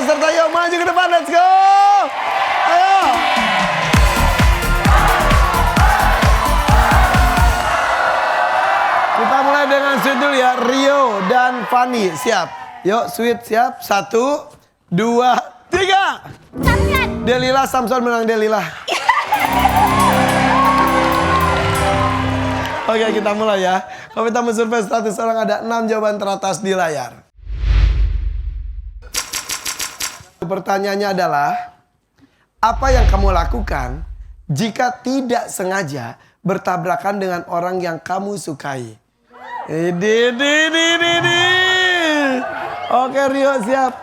peserta yuk maju ke depan, let's go. Ayo. Kita mulai dengan Sweet dulu ya, Rio dan Fanny, siap? Yuk Sweet siap, 1, 2, 3. Samson. Delila, Samson menang Delila. Oke kita mulai ya. Kalau kita mensurvei 100 orang ada 6 jawaban teratas di layar. Pertanyaannya adalah, apa yang kamu lakukan jika tidak sengaja bertabrakan dengan orang yang kamu sukai? Oke Rio siap.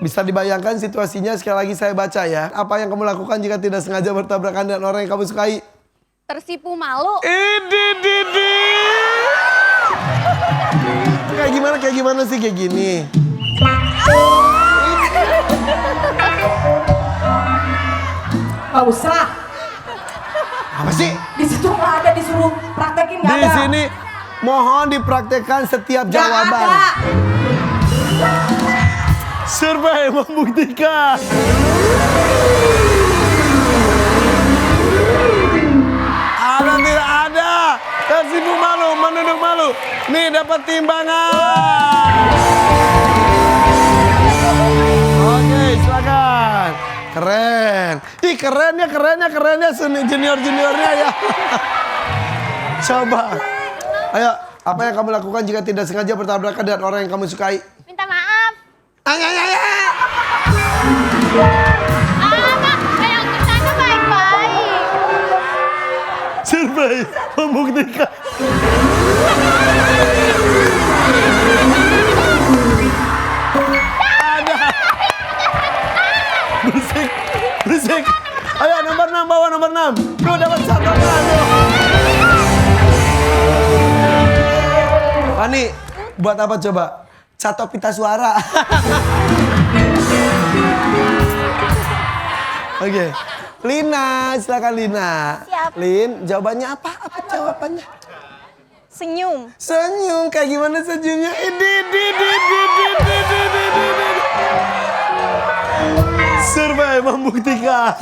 Bisa dibayangkan situasinya, sekali lagi saya baca ya. Apa yang kamu lakukan jika tidak sengaja bertabrakan dengan orang yang kamu sukai? Tersipu malu. Kayak gimana sih kayak gini? Gak usah. Apa sih? Di situ nggak ada, disuruh praktekin nggak ada. Di sini mohon dipraktekkan setiap Nggak jawaban. ada. Survei membuktikan. Ada tidak ada. Tersipu malu, menunduk malu. Nih dapat timbangan. Oke, silakan. Keren. Ih, kerennya junior-juniornya ya. Coba. Ayo, apa yang kamu lakukan jika tidak sengaja bertabrakan dengan orang yang kamu sukai? Minta maaf. Enggak. Kak, kayak kita baik-baik. Survei membuktikan. Ada. Berisik. Ayo nomor 6, bawa nomor 6. Tuh dapat catatan. Fani, buat apa coba? Catok pita suara. Oke. Lina, silakan Lina. Siap. Lin, jawabannya apa? Apa jawabannya? Senyum. Senyum, kayak gimana senyumnya? Survei membuktikan.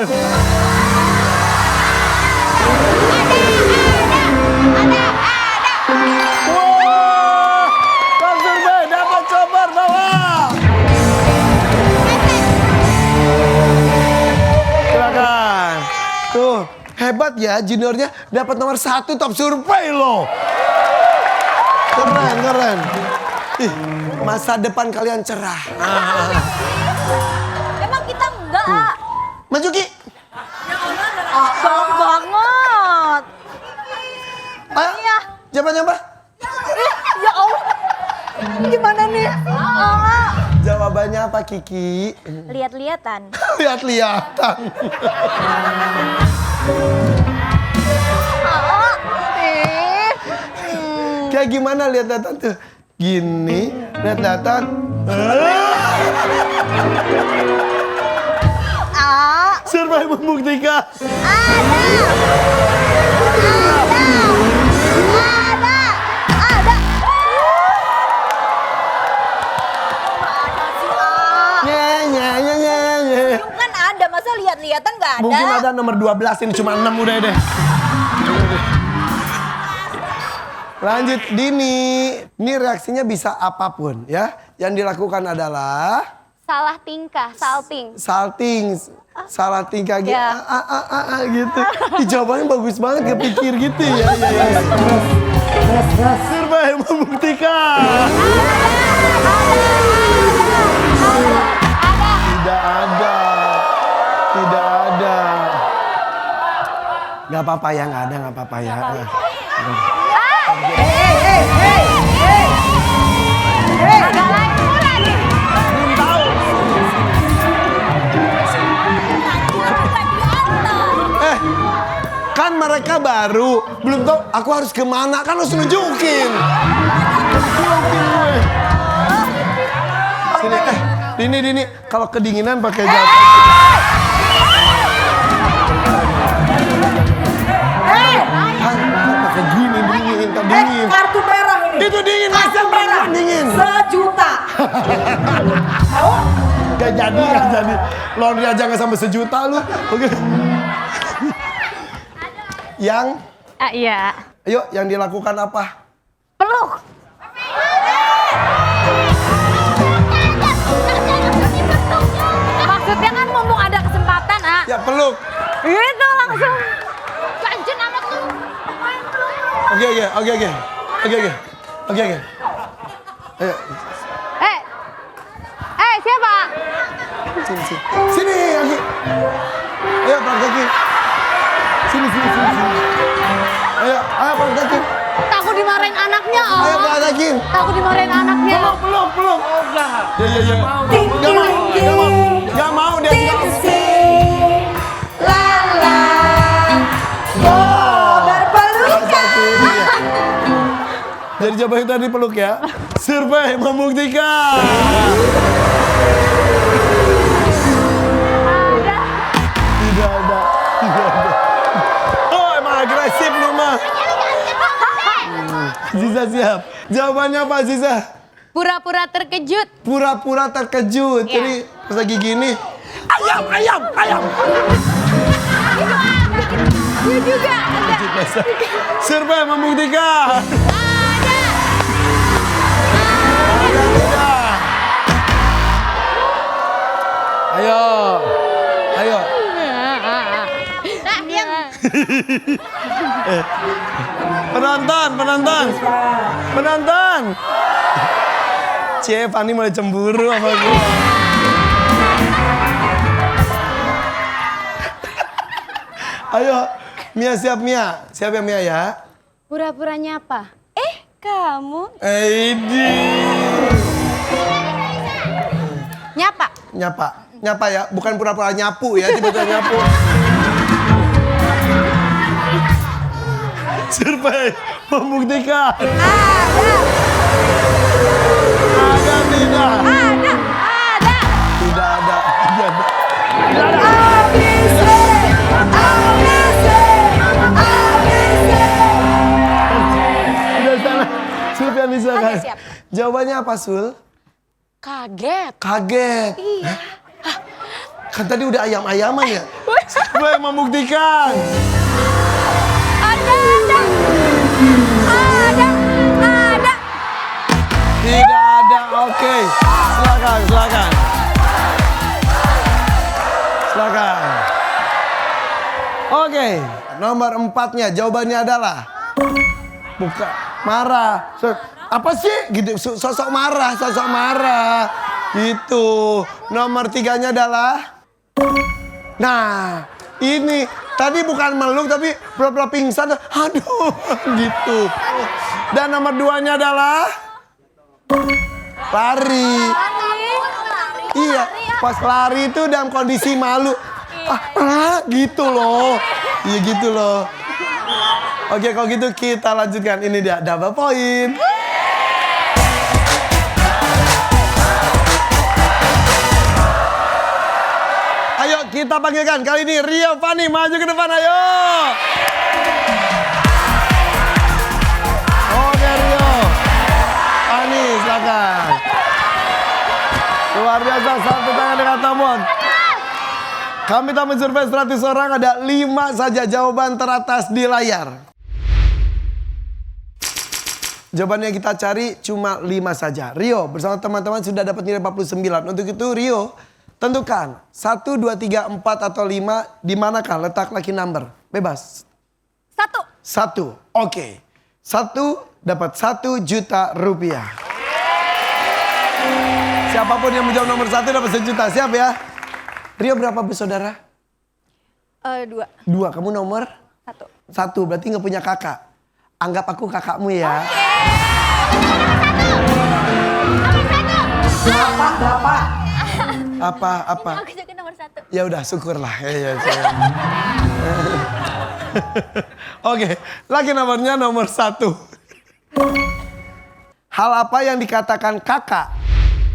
Wah, Kang Survei dapat cobar bawah. Silakan. Tuh, hebat ya juniornya dapat nomor 1 top survei loh. Keren. Ih, masa depan kalian cerah. Emang kita enggak. Maju Ki. Bang banget. Ayo, Iya. jawabannya apa? Ya Allah. Gimana nih? Jawabannya apa Kiki? Lihat-lihatan. Lihat-lihatan. Kayak gimana lihat-lihatan tuh? Gini, lihat-lihatan. Survei membuktikan. Ada. Nye. Kan ada, masa lihat-lihatan nggak ada? Mungkin ada nomor 12, ini cuma 6 udah deh. Lanjut Dini. Ini reaksinya bisa apapun ya. Yang dilakukan adalah Salah tingkah, salting. salah tingkah gitu. Ya. Gitu. Ih, jawabannya bagus banget, kepikir gitu ya. Survei membuktikan. Tidak ada. Gak apa-apa ya, gak apa-apa ya. Kan mereka baru, belum tahu aku harus kemana, kan harus nunjukin. Sini, Dini, kalau kedinginan pakai jaket. Pakai gini, dingin, tak dingin. Kartu merah ini. Itu dingin, Kartu masa merah. dingin. 1 juta. Gak Gak jadi. Laundry aja gak sampai 1 juta lu. Oke. Yang? Iya. Ayo, yang dilakukan apa? Peluk. Maksudnya kan mumpung ada kesempatan, ah. Ya peluk. Gitu langsung. Ganjen amat lu. Oke. Ayo, Siapa? sini lagi. Ayo praktekin. Sini. Ayo praktekin. Takut dimarahin anaknya, oh. Ayo praktekin. Takut dimarahin anaknya. Peluk. Ya. Gak mau dia. Lala. Oh, berpelukan. Jadi coba yang tadi peluk ya. Survei membuktikan. Tidak ada. Oh, emang agresif lu mah. Ziza siap. Jawabannya apa Ziza? Pura-pura terkejut. Pura-pura terkejut. Iya. Jadi pas lagi gini. Ayam. Dia juga ada. Survei membuktikan. Ayo. Nah, diam. Penonton. Cie, Fanny mulai cemburu sama gue. Ayo, Mia siap Mia. Siap ya Mia ya. Pura-pura nyapa. Kamu. Eidi. Nyapa ya, bukan pura-pura nyapu ya, tiba-tiba nyapu. Survei membuktikan. Ada tidak? Ada. Tidak ada. Udah salah. Sulfian bisa kan? Oke, siap. Jawabannya apa Sul? Kaget. Iya. Kan tadi udah ayam-ayaman ya? Survei membuktikan. Ada. Tidak ada, oke. Silakan. Oke, nomor 4-nya jawabannya adalah bukan marah. Apa sih? Gitu, sosok marah. Itu. Nomor 3-nya adalah nah, ini tadi bukan meluk tapi pura-pura pingsan. Aduh, gitu. Dan nomor 2-nya adalah lari. Iya, pas lari itu dalam kondisi malu. Gitu loh. Iya gitu loh. Oke, kalau gitu kita lanjutkan. Ini dia, double point. Ayo kita panggilkan kali ini Rio Fanny maju ke depan, ayo. Oke Rio. Fanny silakan. Luar biasa, satu tangan dengan tombol. Kami tak mensurvei 100 orang, ada 5 saja jawaban teratas di layar. Jawaban yang kita cari cuma 5 saja. Rio bersama teman-teman sudah dapat nilai 49. Untuk itu Rio tentukan 1, 2, 3, 4 atau 5 di manakah letak lucky number. Bebas. 1. Oke. 1 dapat 1 juta rupiah. Siapapun yang menjawab nomor 1 dapat 1 juta. Siap ya? Rio berapa bersaudara? 2. 2. Kamu nomor? 1. Berarti nggak punya kakak. Anggap aku kakakmu ya. Bapak. Apa? Aku juga nomor 1. Ya udah, syukurlah. Ya. Oke, lagi nomornya nomor 1. Hal apa yang dikatakan kakak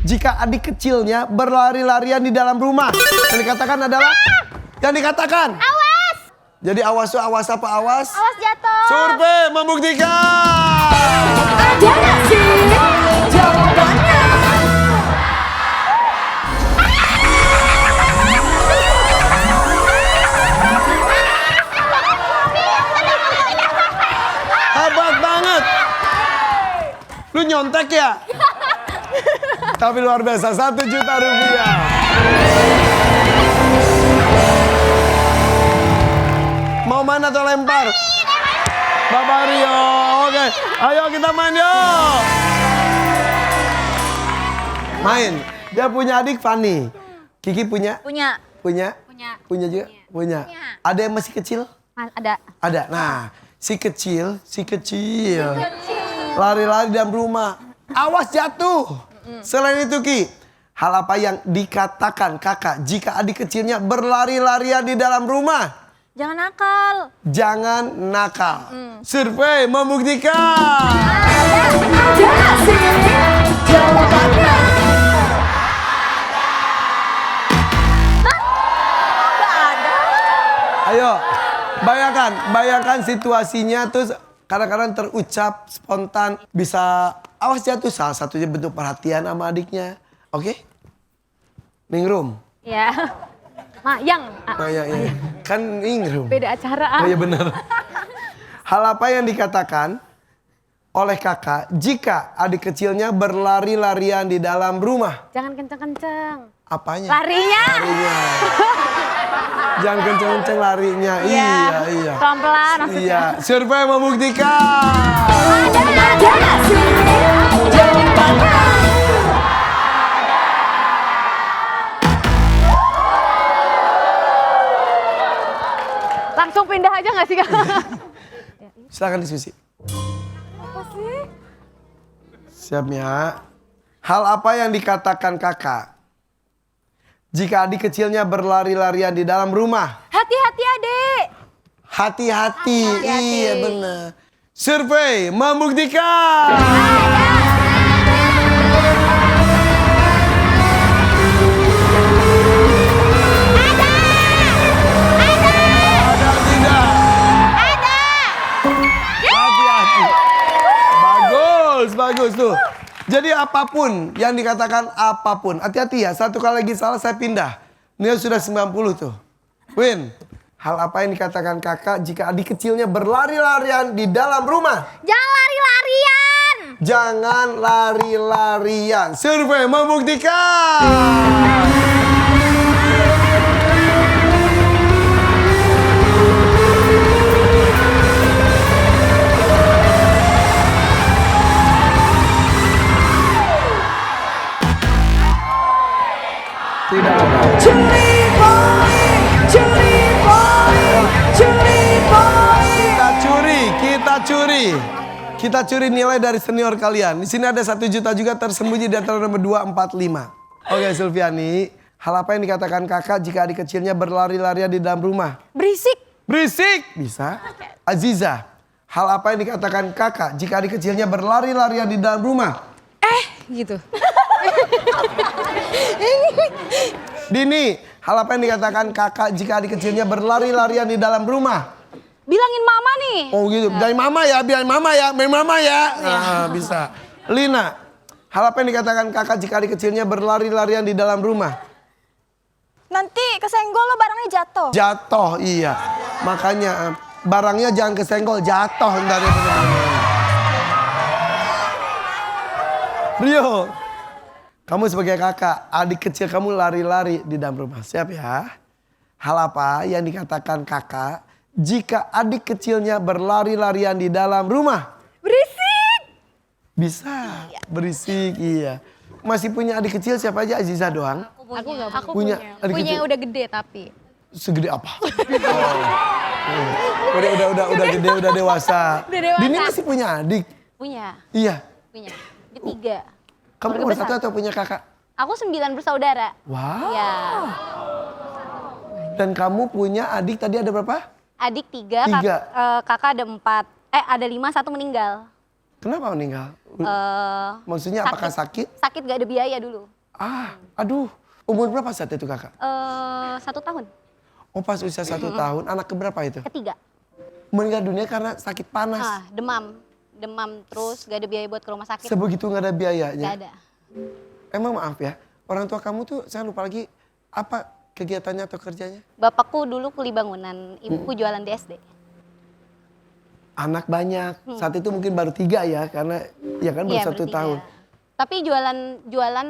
jika adik kecilnya berlari-larian di dalam rumah? Yang dikatakan adalah? Yang dikatakan? Awas! Jadi awas tuh awas apa awas? Awas jatuh. Survei membuktikan. Ada nggak sih jawabannya? Cek ya. Tapi luar biasa, 1 juta rupiah. Mau main atau lempar? Bapak Rio, oke. Ayo kita main yuk. Main. Dia punya adik Fanny. Kiki punya? Punya. Punya? Punya. Punya juga? Punya. Punya. Ada yang masih kecil? Ada. Ada. Nah, si kecil. Lari-lari dalam rumah. Awas jatuh. Selain itu Ki, hal apa yang dikatakan kakak jika adik kecilnya berlari-larian di dalam rumah? Jangan nakal. Jangan nakal. Survei membuktikan. Ada sini jawabannya. Ayo, bayangkan situasinya terus kadang-kadang terucap spontan bisa awas jatuh, salah satunya bentuk perhatian sama adiknya. Oke? Ningrum. Ya. Mayang. Oh iya. Kan ningrum. Beda acara. Oh iya benar. Hal apa yang dikatakan oleh kakak jika adik kecilnya berlari-larian di dalam rumah? Jangan kenceng-kenceng. Apanya? Larinya. Jangan kenceng-kenceng larinya. Iya. Pelan-pelan maksudnya. Iya, survei membuktikan. Ada sini jawabannya. Langsung pindah aja gak sih Kak? Silakan diskusi. Apa sih? Siap ya. Hal apa yang dikatakan kakak jika adik kecilnya berlari-larian di dalam rumah? Hati-hati adek. Hati-hati. Hati-hati. Iya benar. Survei membuktikan. Ada tidak? Hati-hati. Bagus tuh. Jadi apapun yang dikatakan apapun. Hati-hati ya, satu kali lagi salah saya pindah. Ini sudah 90 tuh. Win, hal apa yang dikatakan kakak jika adik kecilnya berlari-larian di dalam rumah? Jangan lari-larian. Jangan lari-larian. Survei membuktikan. Tidak ada. Curi boy. Kita curi nilai dari senior kalian. Di sini ada 1 juta juga tersembunyi di antara nomor 2, 4, 5. Oke Silviani, hal apa yang dikatakan kakak jika adik kecilnya berlari-larian di dalam rumah? Berisik. Berisik. Bisa. Aziza, hal apa yang dikatakan kakak jika adik kecilnya berlari-larian di dalam rumah? Gitu. Dini, hal apa yang dikatakan kakak jika adik kecilnya berlari-larian di dalam rumah? Bilangin mama nih. Oh gitu, dari mama ya, biar mama ya, main mama ya. Nah, bisa. Lina, hal apa yang dikatakan kakak jika adik kecilnya berlari-larian di dalam rumah? Nanti kesenggol lo barangnya jatuh. Jatuh, iya. Makanya barangnya jangan kesenggol, jatuh ntar ya bener-bener. Rio, kamu sebagai kakak, adik kecil kamu lari-lari di dalam rumah. Siap ya? Hal apa yang dikatakan kakak jika adik kecilnya berlari-larian di dalam rumah? Berisik. Bisa, berisik, iya. Masih punya adik kecil siapa aja? Aziza doang? Aku Punya punya. adik Punya kecil? yang udah gede tapi. Segede apa? Udah gede, udah dewasa. Udah dewasa. Dini masih punya adik? Punya. Iya. Punya. Dia 3. Kamu Keluarga nomor besar. 1 atau punya kakak? Aku 9 bersaudara. Wow. Ya. Dan kamu punya adik tadi ada berapa? Adik 3, Tiga. kakak ada 4. Ada 5, 1 meninggal. Kenapa meninggal? Maksudnya sakit. apakah sakit? Sakit gak ada biaya dulu. Aduh. Umur berapa saat itu kakak? 1 tahun. Oh pas usia 1 tahun. Anak keberapa itu? Ketiga. Meninggal dunia karena sakit panas. Demam. Demam terus gak ada biaya buat ke rumah sakit. Sebegitu nggak ada biayanya? Gak ada. Emang maaf ya, orang tua kamu tuh saya lupa lagi apa kegiatannya atau kerjanya? Bapakku dulu kuli bangunan, ibuku jualan di SD. Anak banyak. Saat itu mungkin baru 3 ya, karena ya kan baru Iya, 1 bertiga. tahun. Tapi jualan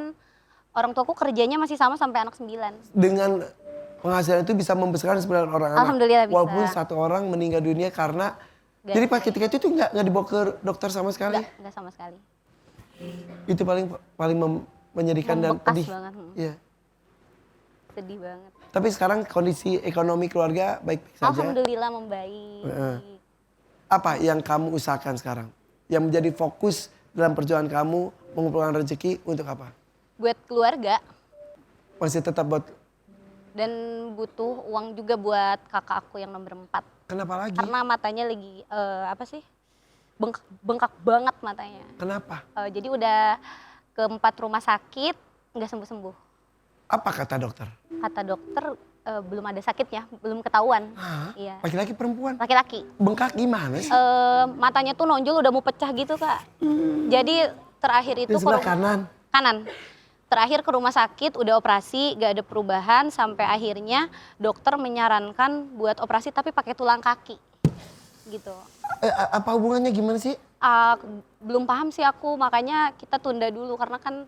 orang tuaku kerjanya masih sama sampai anak 9. Dengan penghasilan itu bisa membesarkan 9 orang anak. Alhamdulillah bisa. Walaupun 1 orang meninggal dunia karena jadi pas ketika itu tuh nggak dibawa ke dokter sama sekali. Enggak sama sekali. Itu paling menyedihkan dan Membekas pedih. banget. Iya. Sedih banget. Tapi sekarang kondisi ekonomi keluarga baik-baik saja. Alhamdulillah membaik. Apa yang kamu usahakan sekarang? Yang menjadi fokus dalam perjuangan kamu mengumpulkan rezeki untuk apa? Buat keluarga Masih tetap buat, dan butuh uang juga buat kakak aku yang nomor 4. kenapa lagi? Karena matanya lagi bengkak banget matanya. Kenapa? Jadi udah ke 4 rumah sakit nggak sembuh-sembuh. Apa kata dokter? Kata dokter belum ada sakitnya, belum ketahuan. Hah? Iya. Laki-laki perempuan? Laki-laki. Bengkak gimana sih? Matanya tuh nonjol udah mau pecah gitu Kak. Jadi terakhir itu Di sebelah kanan? Kanan. Terakhir ke rumah sakit udah operasi gak ada perubahan sampai akhirnya dokter menyarankan buat operasi tapi pakai tulang kaki gitu. Apa hubungannya gimana sih? Belum paham sih aku, makanya kita tunda dulu karena kan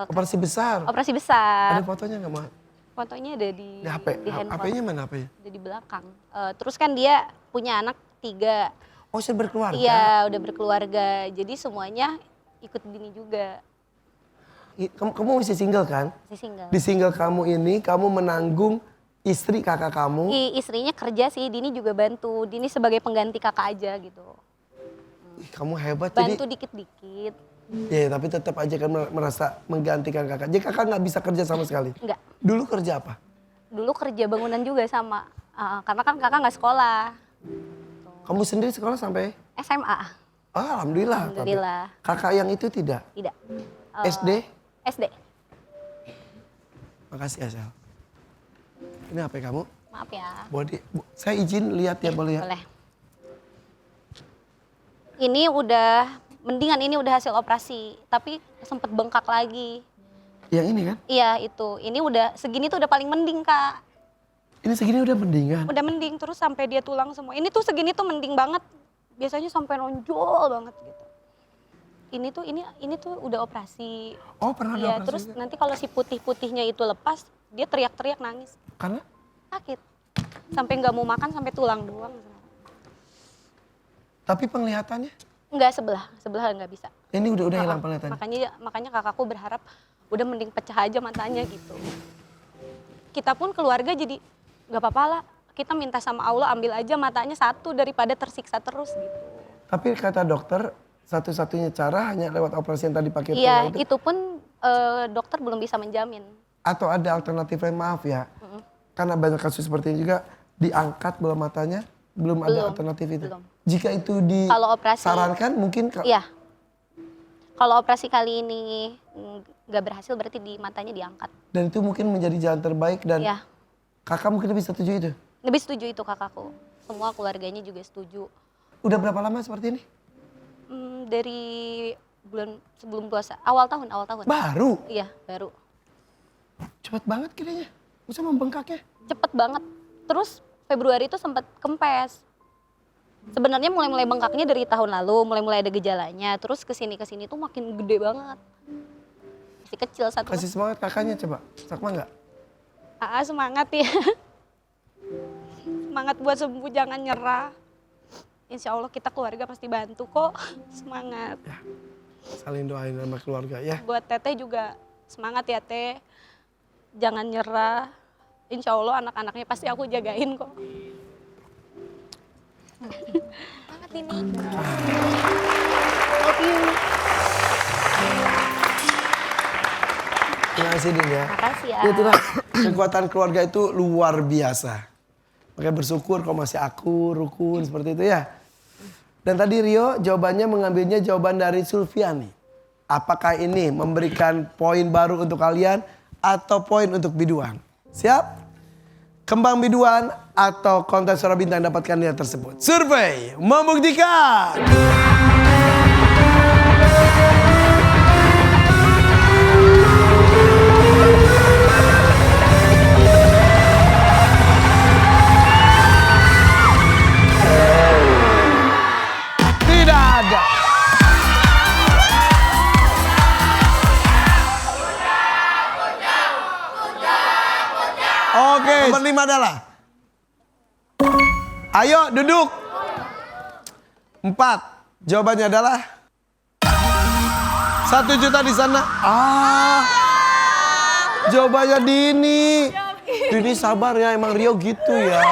Operasi besar? operasi besar. Ada fotonya nggak, Ma? Fotonya ada di HP? handphone. HP-nya mana HP-nya? Ada di belakang. Terus kan dia punya anak 3. Oh, sudah berkeluarga? Iya udah berkeluarga, jadi semuanya ikut Dini juga. Kamu masih single kan? Masih single. Di single kamu ini, kamu menanggung istri kakak kamu. Istrinya kerja sih, Dini juga bantu. Dini sebagai pengganti kakak aja gitu. Ih, kamu hebat. Bantu Jadi, dikit-dikit. ya tapi tetap aja kan merasa menggantikan kakak. Jadi kakak nggak bisa kerja sama sekali? Enggak. Dulu kerja apa? Dulu kerja bangunan juga sama. Karena kan kakak nggak sekolah. Kamu sendiri sekolah sampai? SMA. Alhamdulillah. Tapi Alhamdulillah. kakak yang itu tidak? Tidak. SD? SD. Makasih ya, Sel. Ini HP kamu? Maaf ya. Saya izin lihat ya, boleh ya? Boleh. Ini udah, mendingan ini udah hasil operasi. Tapi sempet bengkak lagi. Yang ini kan? Iya itu. Ini udah, segini tuh udah paling mending Kak. Ini segini udah mendingan. Udah mending, terus sampai dia tulang semua. Ini tuh segini tuh mending banget. Biasanya sampai nonjol banget gitu. Ini tuh udah operasi. Oh, pernah ada Iya, operasi terus juga? nanti kalau si putih-putihnya itu lepas, dia teriak-teriak nangis. Karena? Sakit. Sampai nggak mau makan, sampai tulang doang. Tapi penglihatannya? Enggak, sebelah nggak bisa. Ini udah hilang penglihatannya? Makanya kakakku berharap udah mending pecah aja matanya gitu. Kita pun keluarga jadi nggak apa-apa lah. Kita minta sama Allah ambil aja matanya 1 daripada tersiksa terus gitu. Tapi kata dokter, satu-satunya cara hanya lewat operasi yang tadi pakai Iya, tulang itu pun dokter belum bisa menjamin. Atau ada alternatif lain, maaf ya. Karena banyak kasus seperti ini juga, diangkat bola matanya, belum ada alternatif itu. Belum. Jika itu Kalau operasi- disarankan mungkin Iya. Kalau operasi kali ini nggak berhasil berarti di matanya diangkat. dan itu mungkin menjadi jalan terbaik dan Iya. kakak mungkin lebih setuju itu. Lebih setuju itu kakakku. Semua keluarganya juga setuju. Udah berapa lama seperti ini? Dari bulan sebelum puasa, awal tahun. Baru? Iya, baru. Cepet banget kayaknya. Bisa membengkaknya. Cepet banget. Terus Februari itu sempat kempes. Sebenarnya mulai bengkaknya dari tahun lalu, mulai ada gejalanya. Terus kesini tuh makin gede banget. Masih kecil satu. Kasih semangat kakaknya coba. Sakma nggak? Semangat ya. Semangat buat sembuh, jangan nyerah. Insya Allah kita keluarga pasti bantu kok. Semangat. Ya, saling doain sama keluarga ya. Buat Teteh juga semangat ya Teh. Jangan nyerah. Insya Allah anak-anaknya pasti aku jagain kok. Semangat ini. Love you. Terima kasih Din ya. Makasih ya. Ya itulah, kekuatan keluarga itu luar biasa. Makanya bersyukur kalau masih akur, rukun seperti itu ya. Dan tadi Rio jawabannya mengambilnya jawaban dari Sulfiani. Apakah ini memberikan poin baru untuk kalian atau poin untuk biduan? Siap? Kembang biduan atau kontes suara bintang dapatkan nilai tersebut? Survei membuktikan. Oke, nomor 5 adalah. Ayo duduk. 4. Jawabannya adalah 1 juta di sana. Jawabannya Dini. Dini sabar ya, emang Rio gitu ya.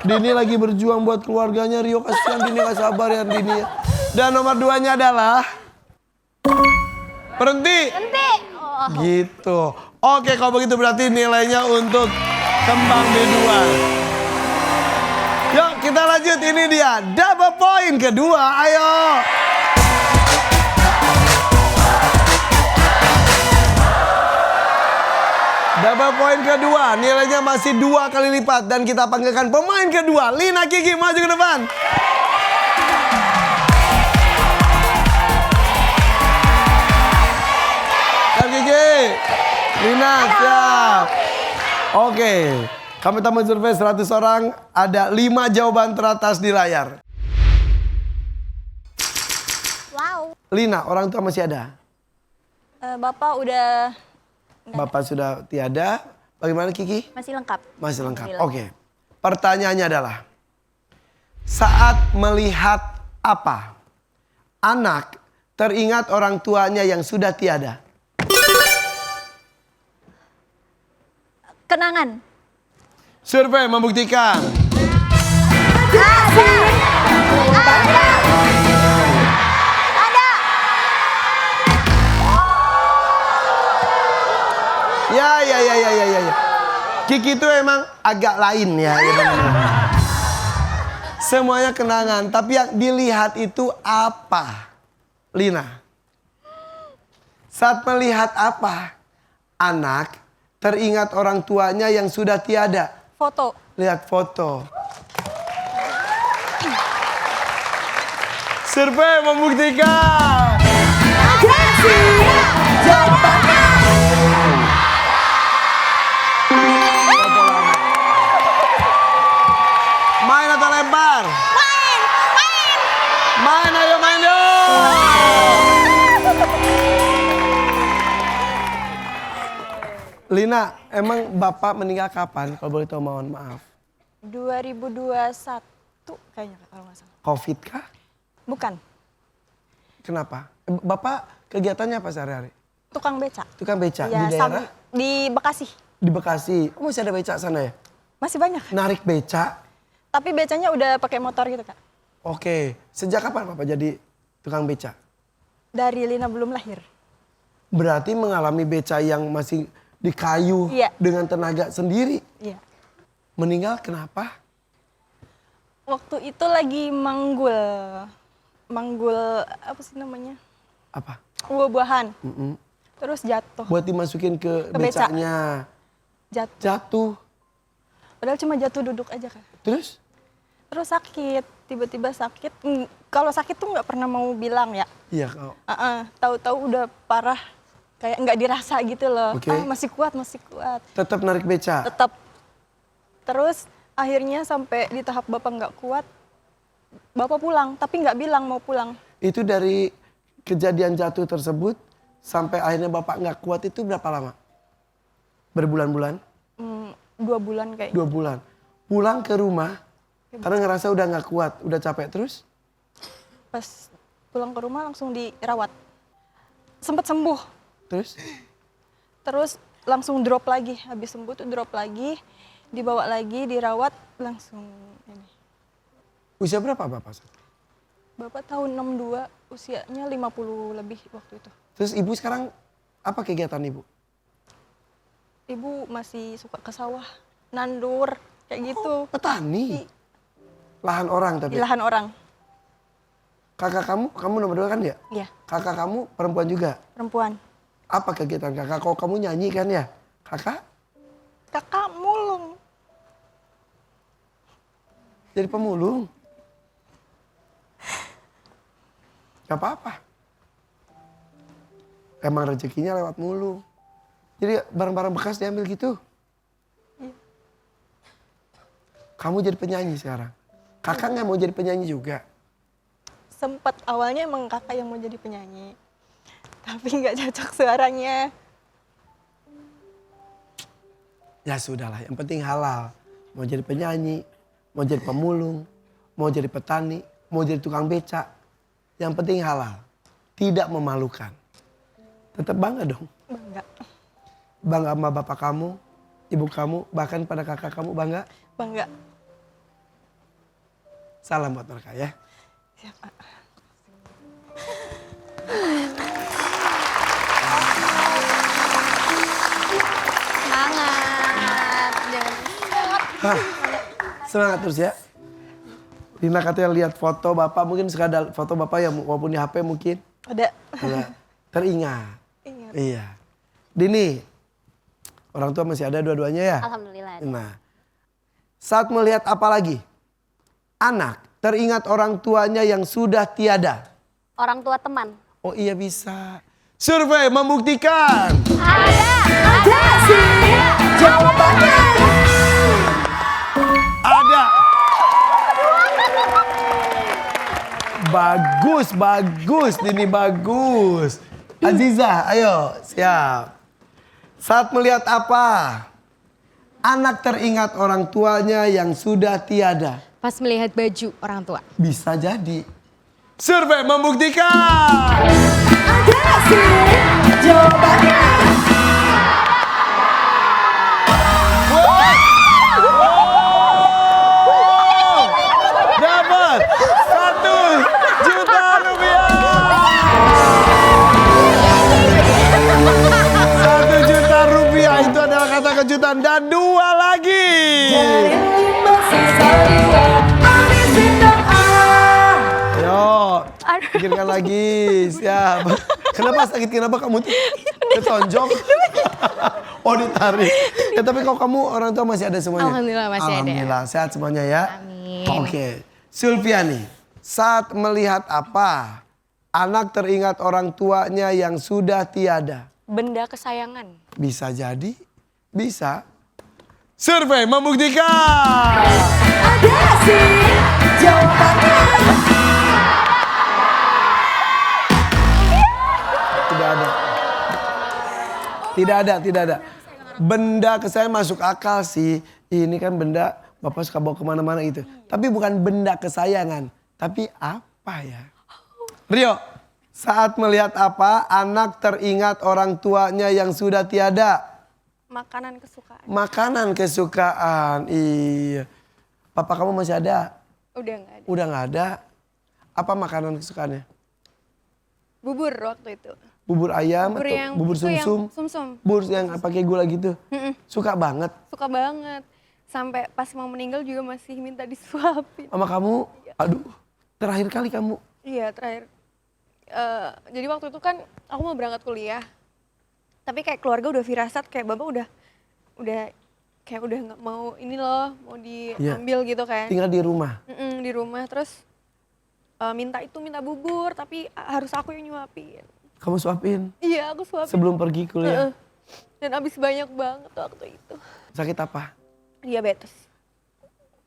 Dini lagi berjuang buat keluarganya, Rio kasihan Dini gak sabar ya Dini. Dan nomor 2-nya adalah berhenti. Gitu. Oke, kalau begitu berarti nilainya untuk kembang B2. Yuk kita lanjut, ini dia double point kedua, ayo. Double point kedua, nilainya masih 2 kali lipat. Dan kita panggilkan pemain kedua, Lina Kiki, maju ke depan. Dan Kiki, Lina, siap. Oke, kami tamu survei 100 orang, ada 5 jawaban teratas di layar. Wow. Lina, orang tua masih ada? Bapak udah Bapak sudah tiada. Bagaimana Kiki? masih lengkap. Masih lengkap. Alhamdulillah. Oke. Pertanyaannya adalah, saat melihat apa, anak teringat orang tuanya yang sudah tiada? Kenangan. Survei membuktikan. Ya. Kiki itu emang agak lain ya. Semuanya kenangan, tapi yang dilihat itu apa? Lina. Saat melihat apa? Anak teringat orang tuanya yang sudah tiada. Foto. Lihat foto. Survei membuktikan. Main atau lempar? Main, ayo main dong. Lina, emang Bapak meninggal kapan? Kalau boleh tahu, mohon maaf. 2021 kayaknya kalau nggak salah. Covid kah? Bukan. Kenapa? Bapak kegiatannya apa sehari-hari? Tukang beca. Tukang beca Ya, di daerah? di Bekasi. Di Bekasi. Oh, masih ada beca sana ya? Masih banyak. Narik beca? Tapi becanya udah pakai motor gitu, Kak. Oke. Sejak kapan Bapak jadi tukang beca? Dari Lina belum lahir. Berarti mengalami beca yang masih di kayu Iya. dengan tenaga sendiri. Iya. Meninggal kenapa? Waktu itu lagi manggul apa sih namanya? Apa? Buah-buahan. Mm-mm. Terus jatuh. Buat dimasukin ke beca. becanya. Jatuh. Jatuh. Padahal cuma jatuh duduk aja, Kak. Terus? Terus sakit, tiba-tiba sakit. Kalau sakit tuh nggak pernah mau bilang ya. Iya kau. Tahu-tahu udah parah, kayak nggak dirasa gitu loh. Oke. Masih kuat. Tetap narik beca. Tetap. Terus akhirnya sampai di tahap bapak nggak kuat, bapak pulang, tapi nggak bilang mau pulang. Itu dari kejadian jatuh tersebut sampai akhirnya Bapak nggak kuat itu berapa lama? Berbulan-bulan? 2 bulan kayak. 2 bulan. Pulang ke rumah karena ngerasa udah nggak kuat, udah capek terus? Pas pulang ke rumah langsung dirawat. Sempet sembuh. Terus? Langsung drop lagi. Habis sembuh tuh drop lagi. Dibawa lagi, dirawat, langsung ini. Usia berapa Bapak? Bapak tahun 62, usianya 50 lebih waktu itu. Terus Ibu sekarang apa kegiatan Ibu? Ibu masih suka ke sawah, nandur, kayak gitu. Petani? Lahan orang tapi? Di lahan orang. Kakak kamu nomor 2 kan ya? Iya, Kakak kamu perempuan juga? perempuan. Apa kegiatan kakak? Kalau kamu nyanyi kan ya? Kakak? Kakak mulung. Jadi pemulung? Gak apa-apa. Emang rezekinya lewat mulung. Jadi barang-barang bekas diambil gitu? Iya. Kamu jadi penyanyi sekarang? Kakak nggak mau jadi penyanyi juga? Sempat awalnya emang kakak yang mau jadi penyanyi. Tapi nggak cocok suaranya. Ya sudahlah, yang penting halal. Mau jadi penyanyi, mau jadi pemulung, mau jadi petani, mau jadi tukang becak. Yang penting halal. Tidak memalukan. Tetap bangga dong. Bangga. Bangga sama bapak kamu, ibu kamu, bahkan pada kakak kamu bangga. Bangga. Salam buat mereka ya. Siap, Pak. Semangat. Jangan Hah, semangat terus ya. Dina katanya lihat foto bapak, mungkin suka ada foto bapak ya walaupun di HP mungkin. Ada. Ada teringat. Ingat. Iya. Dini, orang tua masih ada dua-duanya ya? Alhamdulillah. Nah, saat melihat apa lagi? Anak teringat orang tuanya yang sudah tiada. Orang tua teman. Oh iya bisa. Survei membuktikan. Ada sih jawabannya. Ada. Bagus, bagus. Dini bagus. Aziza, ayo siap. Saat melihat apa? Anak teringat orang tuanya yang sudah tiada. Pas melihat baju orang tua. Bisa jadi. Survei membuktikan. Ada sih jawabannya. Dapat 1 juta rupiah. 1 juta rupiah itu adalah kata kejutan dan 2 lagi. Ayo, pikirkan lagi, siap. Kenapa sakit? Kenapa kamu ketonjok? Oh ditarik. Ya tapi kalau kamu orang tua masih ada semuanya? Alhamdulillah masih ada. Alhamdulillah, sehat semuanya ya. Amin. Oke, Sulfiani, saat melihat apa? Anak teringat orang tuanya yang sudah tiada. Benda kesayangan. Bisa jadi, bisa. Survei membuktikan. Ada sih jawabannya. Tidak ada. Tidak ada, tidak ada. Benda kesayangan masuk akal sih. Ini kan benda Bapak suka bawa kemana-mana gitu. Tapi bukan benda kesayangan. Tapi apa ya? Rio, saat melihat apa? Anak teringat orang tuanya yang sudah tiada. Makanan kesukaan. Makanan kesukaan. Iya. Papa kamu masih ada? Udah nggak ada. Udah nggak ada. Apa makanan kesukaannya? Bubur waktu itu. Bubur ayam Bubur atau yang bubur itu yang sumsum? sumsum. Bubur yang pakai gula gitu. Suka banget. Suka banget. Sampai pas mau meninggal juga masih minta disuapin. Sama kamu, aduh, terakhir kali kamu. Iya terakhir. Jadi waktu itu kan aku mau berangkat kuliah. Tapi kayak keluarga udah firasat kayak bapak udah kayak udah nggak mau ini loh mau diambil gitu kan. Tinggal di rumah. Di rumah terus minta bubur tapi harus aku yang nyuapin. Kamu suapin Iya aku suapin. sebelum pergi kuliah. Dan abis banyak banget waktu itu. Sakit apa? Diabetes.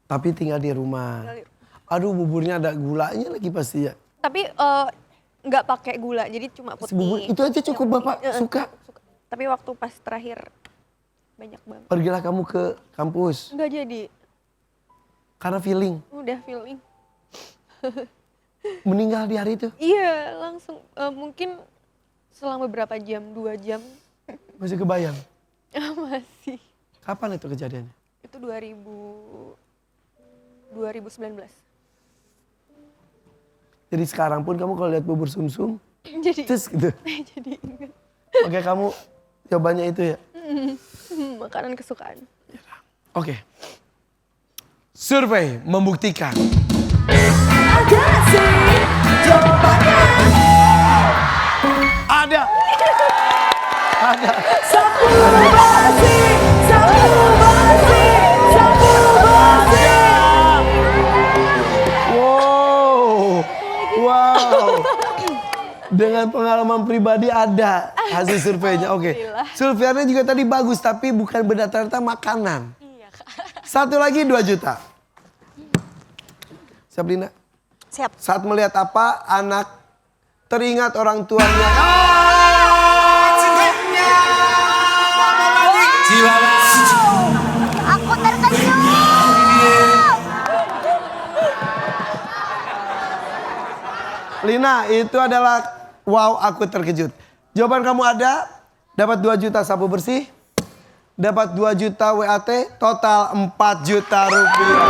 Tapi tinggal di rumah. Tinggal di Aduh, buburnya ada gulanya lagi pasti ya. Tapi nggak pakai gula jadi cuma putih. Bubur itu aja cukup Bapak suka. Tapi waktu pas terakhir banyak banget. Pergilah kamu ke kampus Nggak jadi. karena feeling. Udah feeling. Meninggal di hari itu. Iya langsung mungkin selama beberapa jam 2 jam Masih kebayang. masih. Kapan itu kejadiannya? Itu 2019. Jadi sekarang pun kamu kalau lihat bubur sumsum, Jadi terus gitu. jadi ingat. Oke, kamu jawabannya itu ya. Makanan kesukaan. Oke. Survei membuktikan. Ada sih jawabannya. Ada. Ada. Sapu basi, sapu basi, sapu basi. Wow. Wow. Dengan pengalaman pribadi ada hasil surveinya. Oke. Surveinya juga tadi bagus tapi bukan benda ternyata makanan. Iya Kak. Satu lagi 2 juta. Siap Lina? Siap. Saat melihat apa? Anak teringat orang tuanya. Jiwa Lina, itu adalah wow aku terkejut. Jawaban kamu ada, dapat 2 juta sapu bersih, dapat 2 juta WAT, total 4 juta rupiah.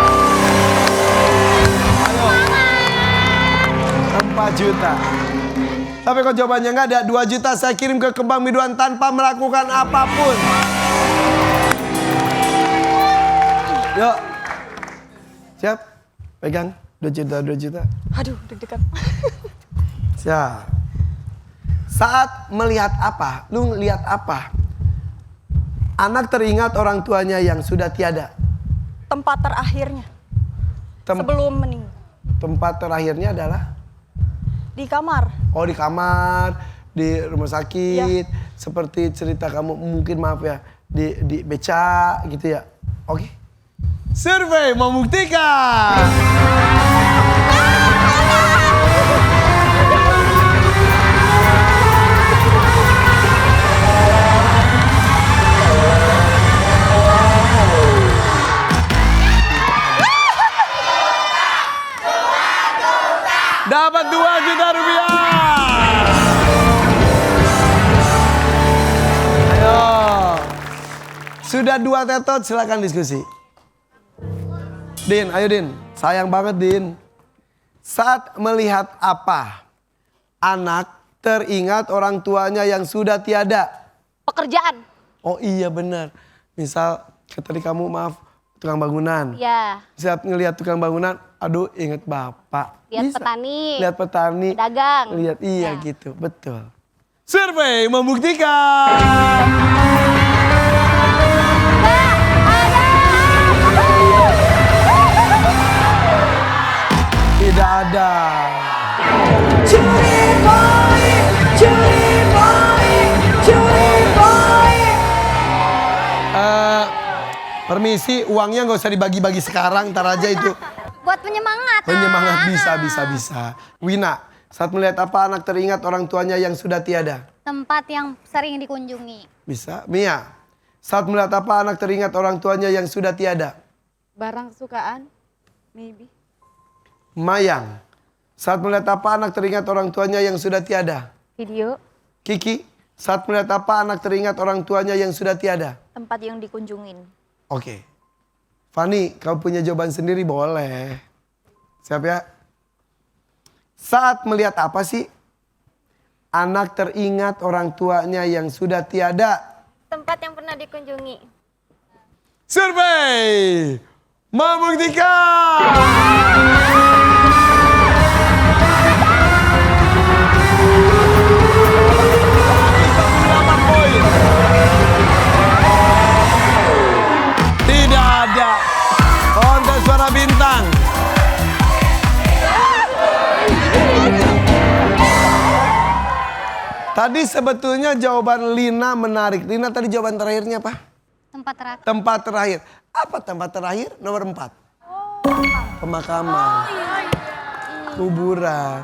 Ayo. 4 juta. Tapi kalau jawabannya nggak ada, 2 juta saya kirim ke Kembang Biduan tanpa melakukan apapun. Yuk. Siap? Pegang. 2 juta, 2 juta. Aduh, deg-degan. Siap. Saat melihat apa? Lu lihat apa? Anak teringat orang tuanya yang sudah tiada. Tempat terakhirnya sebelum meninggal. Tempat terakhirnya adalah? Di kamar. Oh, di kamar, di rumah sakit. Seperti cerita kamu mungkin, maaf ya, di beca gitu ya. Oke. Survei membuktikan. Dapat 2 juta rupiah. Ayo. Sudah 2 tetot, silakan diskusi. Din, ayo Din. Sayang banget Din. Saat melihat apa? Anak teringat orang tuanya yang sudah tiada. Pekerjaan. Oh iya benar. Misal tadi kamu maaf tukang bangunan. Ya. Saat ngelihat tukang bangunan, aduh inget bapak. Lihat Bisa. petani. Lihat petani. Dagang. Lihat iya Ya. gitu, betul. Survei membuktikan. Tidak ada. Curi boy, curi boy, curi boy. Permisi, uangnya nggak usah dibagi-bagi sekarang, ntar aja itu. Buat penyemangat. Penyemangat bisa. Wina, saat melihat apa anak teringat orang tuanya yang sudah tiada? Tempat yang sering dikunjungi. Bisa. Mia, saat melihat apa anak teringat orang tuanya yang sudah tiada? Barang kesukaan, maybe. Mayang, saat melihat apa anak teringat orang tuanya yang sudah tiada? Video. Kiki, saat melihat apa anak teringat orang tuanya yang sudah tiada? Tempat yang dikunjungin. Oke. Fani, kamu punya jawaban sendiri boleh. Siap ya? Saat melihat apa sih? Anak teringat orang tuanya yang sudah tiada. Tempat yang pernah dikunjungi. Survei membuktikan. Tidak ada kontes suara bintang. Tadi sebetulnya jawaban Lina menarik. Lina tadi jawaban terakhirnya apa? Tempat terakhir. Tempat terakhir. Apa tempat terakhir? Nomor 4. Pemakaman. Kuburan.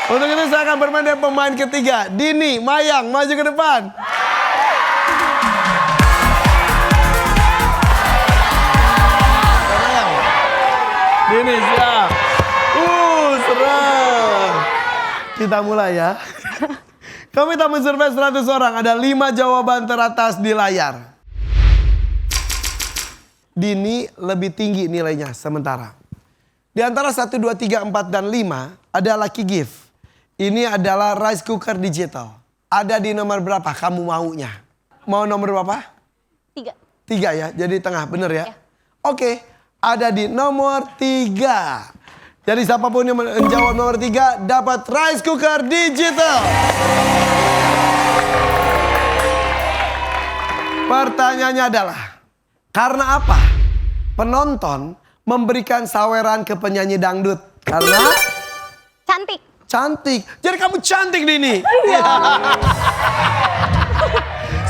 Untuk itu saya akan bermain dengan pemain ketiga. Dini, Mayang, maju ke depan. Dini, siap. Serem. Kita mulai ya. Kami tak mensurvei 100 orang. Ada 5 jawaban teratas di layar. Dini lebih tinggi nilainya sementara. Di antara 1, 2, 3, 4, dan 5 ada lucky gift. Ini adalah rice cooker digital. Ada di nomor berapa kamu maunya? Mau nomor berapa? 3. 3 ya, jadi tengah, bener ya? Ya. Oke, ada di nomor 3. Jadi siapapun yang menjawab nomor 3 dapat rice cooker digital. Pertanyaannya adalah, karena apa penonton memberikan saweran ke penyanyi dangdut? Karena Cantik. cantik. Jadi kamu cantik Dini.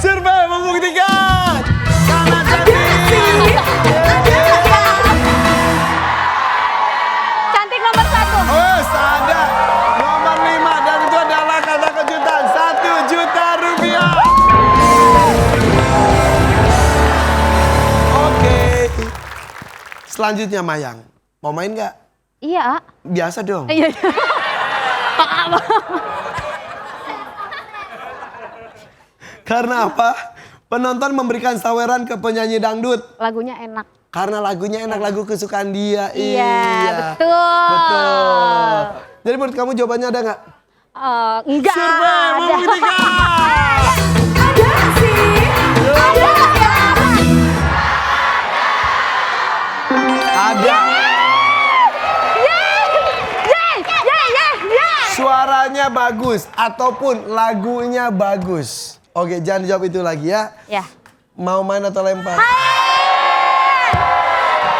Survei membuktikan. Karena cantik. Cantik nomor 1. Oh, ada nomor 5 dan itu adalah kata kejutan 1 juta rupiah. Oke. Selanjutnya Mayang. Mau main nggak? Iya. Biasa dong. Iya. Karena apa? Penonton memberikan saweran ke penyanyi dangdut. Lagunya enak. Karena lagunya enak, lagu kesukaan dia. Iya, betul. Betul. Jadi menurut kamu jawabannya ada nggak? Enggak. Survei membuktikan. Ada sih. Ada ya. Ada. Suaranya bagus ataupun lagunya bagus. Oke, jangan jawab itu lagi ya. Ya. Mau main atau lempar?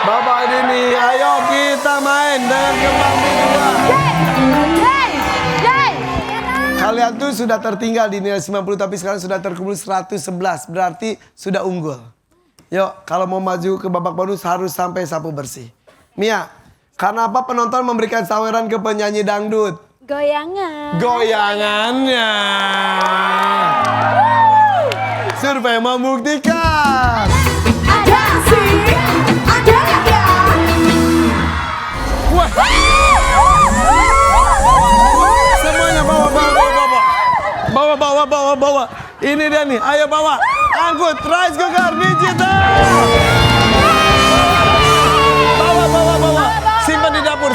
Bapak Dini, ayo kita main dengan kembang berdua. Kalian tuh sudah tertinggal di nilai 90 tapi sekarang sudah terkumpul 111. Berarti sudah unggul. Yuk, kalau mau maju ke babak bonus harus sampai sapu bersih. Mia, karena apa penonton memberikan saweran ke penyanyi dangdut? Goyangan. Goyangannya. Survei membuktikan. Ada sih. Ada ya. Wah. Semuanya bawa. Ini dia nih, ayo bawa. Angkut rice cooker digital. Bawa. Simpan di dapur.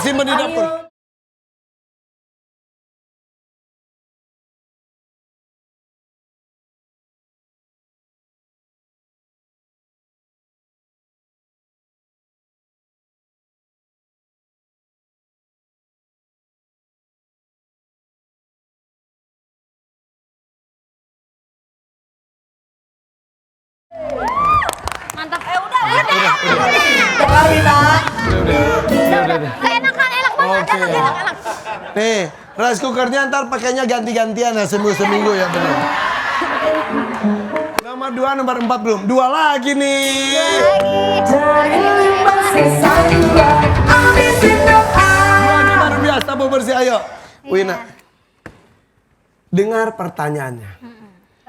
Mantap. Udah. Keenakan, enak banget. Oke. Enak. Nih, rice cookernya ntar pakainya ganti-gantian ya seminggu ya benar. Nomor 2, nomor 4 belum. 2 lagi nih. Lagi baru biasa mau bersih, ayo. Wina. Dengar pertanyaannya.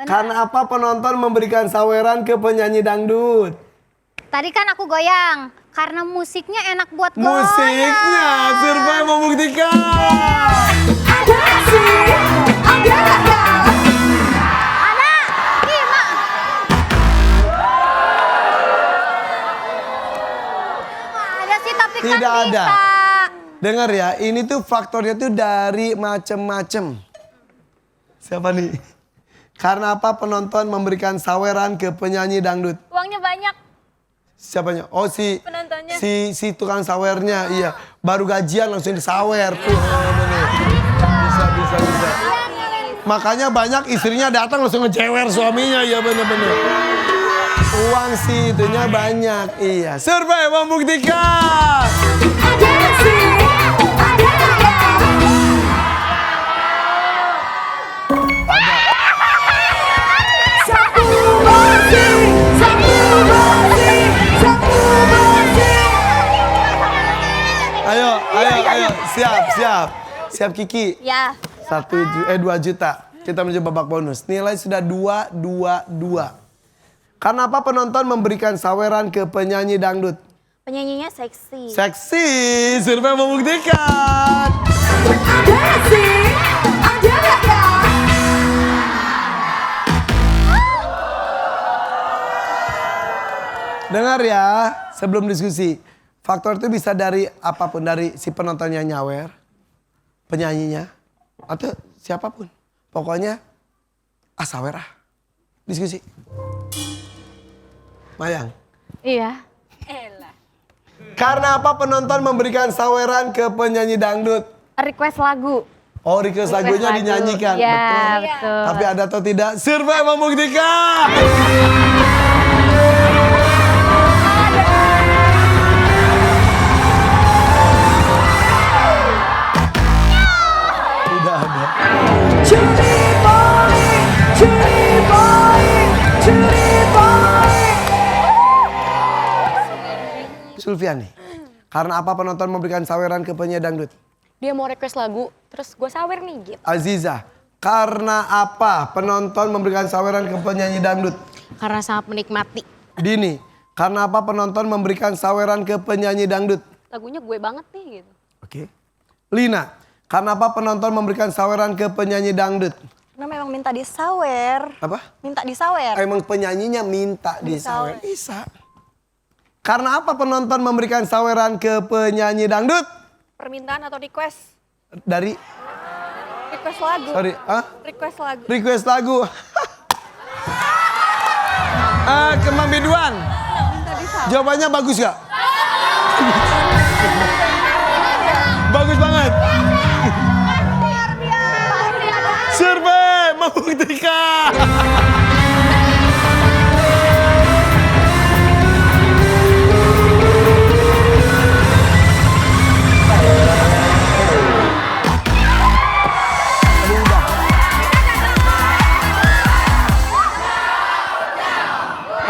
Karena apa penonton memberikan saweran ke penyanyi dangdut? Tadi kan aku goyang karena musiknya enak buat goyang. Musiknya, survei membuktikan. Ada sih. Ada ya. Ada. Gimana? Ada sih tapi kan Tidak bisa. ada. Dengar ya, ini tuh faktornya tuh dari macem-macem. Siapa nih? Karena apa penonton memberikan saweran ke penyanyi dangdut? Uangnya banyak. Siapanya? Oh si Penontonnya. si tukang sawernya, iya. Baru gajian langsung disawer tuh. Bener. Bisa. Makanya banyak istrinya datang langsung ngejewer suaminya, ya bener. Uang sih itunya banyak, iya. Survei membuktikan. Ada sih. Ada ya. Sapu bersih. Ayo, siap Kiki. Ya. 2 juta. Kita menuju babak bonus. Nilai sudah 2. Karena apa penonton memberikan saweran ke penyanyi dangdut? Penyanyinya seksi. Seksi, survei membuktikan. Ada sih. Ada ya. Dengar ya, sebelum diskusi. Faktor itu bisa dari apapun. Dari si penontonnya nyawer, penyanyinya, atau siapapun. Pokoknya, sawer ah. Diskusi. Mayang. Iya. Karena apa penonton memberikan saweran ke penyanyi dangdut? Request lagu. Oh, request lagunya lagu. dinyanyikan. Ya, betul. Tapi ada atau tidak? Survei membuktikan. Tidak ada. Curi boy. Sulfiani, karena apa penonton memberikan saweran ke penyanyi dangdut? Dia mau request lagu, terus gue sawer nih gitu. Aziza, karena apa penonton memberikan saweran ke penyanyi dangdut? Karena sangat menikmati. Dini, Karena apa penonton memberikan saweran ke penyanyi dangdut? Lagunya gue banget nih gitu. Oke. Lina, karena apa penonton memberikan saweran ke penyanyi dangdut? Karena memang minta disawer. Apa? Minta disawer. Emang penyanyinya minta disawer. Bisa. Karena apa penonton memberikan saweran ke penyanyi dangdut? Permintaan atau request? Dari, Request lagu. sorry, Request lagu. request lagu. Kembang biduan. Jawabannya bagus gak? Bagus banget. Survei membuktikan.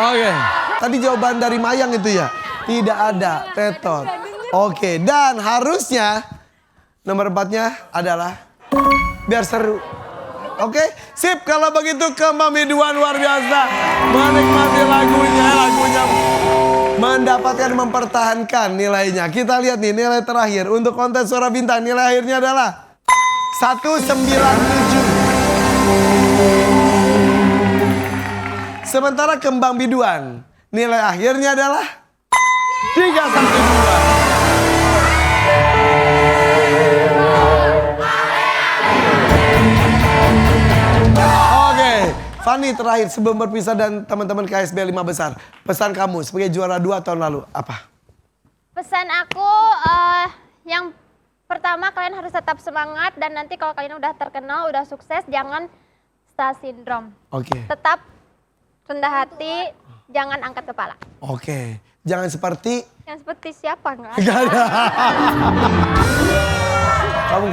Oke, tadi jawaban dari Mayang itu ya? Tidak ada, tetot. Oke, dan harusnya nomor 4-nya adalah biar seru. Oke, sip kalau begitu Kembang Biduan luar biasa. Menikmati lagunya mendapatkan mempertahankan nilainya. Kita lihat nih nilai terakhir untuk kontes Suara Bintang. Nilai akhirnya adalah 197. Sementara Kembang Biduan, nilai akhirnya adalah 312. Oke, Fanny terakhir sebelum berpisah dan teman-teman KSB 5 besar. Pesan kamu sebagai juara 2 tahun lalu, apa? Pesan aku yang pertama kalian harus tetap semangat dan nanti kalau kalian udah terkenal, udah sukses jangan star syndrome. Oke. Tetap rendah hati, jangan angkat kepala. Oke, jangan seperti Yang seperti siapa nggak? gak ada. Kamu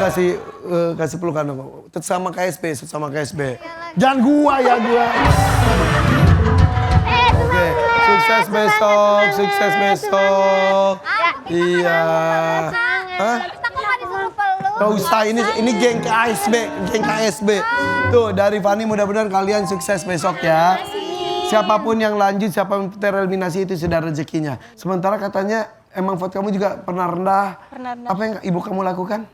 kasih pelukan dong. Sama KSB, sama KSB. Jangan gua ya gua. Oke, sukses besok, sukses besok. Iya. Hah? Gak usah, ini geng KSB. Tuh dari Fanny mudah-mudahan kalian sukses besok ya. Siapapun yang lanjut, siapapun tereliminasi itu sudah rezekinya. Sementara katanya emang vote kamu juga pernah rendah. Pernah rendah. Apa yang ibu kamu lakukan?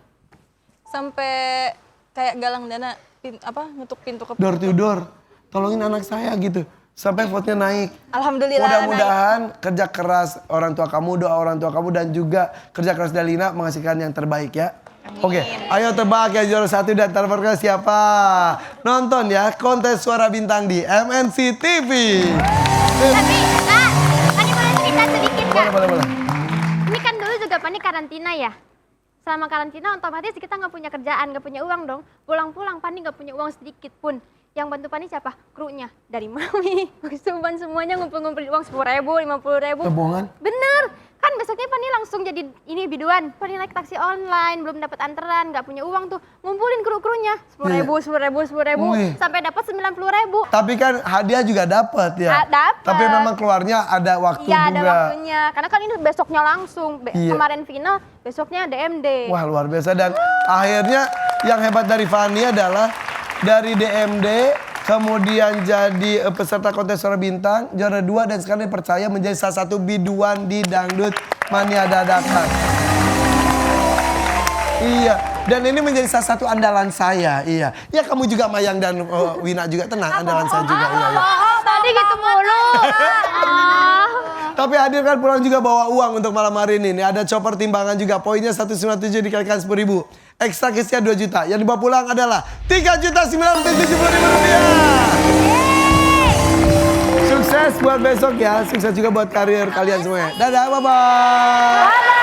Sampai kayak galang dana, ngetuk pintu ke Door to door. Tolongin anak saya gitu. Sampai vote-nya naik. Alhamdulillah. Mudah-mudahan kerja keras orang tua kamu, doa orang tua kamu dan juga kerja keras Dalina menghasilkan yang terbaik ya. Oke, ayo tebak ya juara 1 dan terperkara siapa? Nonton ya kontes Suara Bintang di MNC TV. Tapi, Pani boleh cerita sedikit nggak? Boleh. Ini kan dulu juga Pani karantina ya. Selama karantina otomatis kita nggak punya kerjaan, nggak punya uang dong. Pulang-pulang Pani nggak punya uang sedikit pun. Yang bantu Pani siapa? Krunya. Dari Mami, Suban semuanya ngumpul-ngumpulin uang 10.000, 50.000. Tebongan. Bener. Kan besoknya Pani langsung jadi ini biduan. Pani naik taksi online, belum dapat anteran, nggak punya uang tuh. Ngumpulin kru-krunya. 10.000, Wih. sampai dapat 90.000. Tapi kan hadiah juga dapat ya. Dapat. Tapi memang keluarnya ada waktu Iya, juga. ada waktunya. Karena kan ini besoknya langsung. Iya. Kemarin final, besoknya DMD. Wah luar biasa dan akhirnya yang hebat dari Fanny adalah dari DMD kemudian jadi peserta kontes Suara Bintang juara 2 dan sekarang dipercaya menjadi salah satu biduan di Dangdut Mania Dadakan. Iya, dan ini menjadi salah satu andalan saya. Iya. Ya kamu juga Mayang dan Wina juga tenang, andalan saya juga. Iya. Tadi gitu mulu. Tapi hadir kan pulang juga bawa uang untuk malam hari ini. Nih, ada chopper timbangan juga. Poinnya 197 dikalikan 10.000. Ekstra cashnya 2 juta. Yang dibawa pulang adalah 3.970.000 rupiah. Sukses buat besok ya. Sukses juga buat karir kalian semua. Dadah, bye-bye.